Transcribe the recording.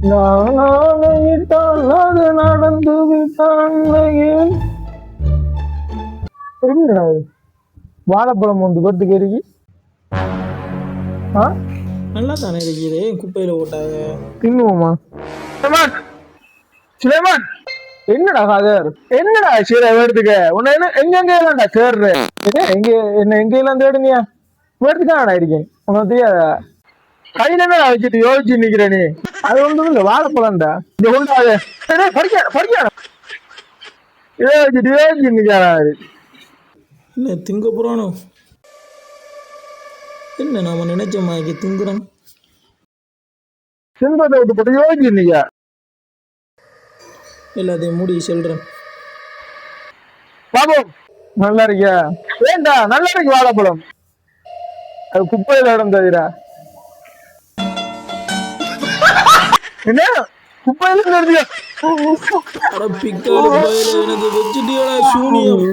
நான் விட்டால் அது நடந்து விட்டான். என்னடா இது? வாழைப்பழம் வந்து கொட்டுக்கு இருக்கு. நல்லா தானே இருக்குது, குப்பையில போட்டாங்க. தின்னுவோமா? சுலைமான், சுலைமான், என்னடா ஃபாதர்? என்னடா சீரை வேடுத்துக்க உன்னை என்ன எங்கெங்கடா தேடுற? எங்க என்ன எங்கெல்லாம் தேடுனியா? வேடுத்துக்காடா இருக்கேன் உனக்கு தெரியாதா? கையில என்ன வச்சுட்டு யோசிச்சு நிக்கிற நீ? அது ஒன்றும் இல்ல, வாழைப்பழம்டா. இந்த உண்டாது படிக்க படிக்க இதை வச்சுட்டு யோசிச்சு நிக்கிறாரு. என்ன திங்க போறானோ? என்ன நாம நினைச்ச மாதிரி திங்குறோம். சின்பத்தை விட்டு போட்டு யோசிச்சு நிக்க. எல்லாத்தையும் மூடி செல்றேன். பாப்போம். நல்லா இருக்கியா? ஏண்டா நல்லா இருக்கு வாழைப்பழம். அது குப்பையில இடந்ததுடா. என்ன குப்பையில இருந்தியா? அட பிக்காலு பயில எனக்கு வச்சுட்டியோட சூனியம்.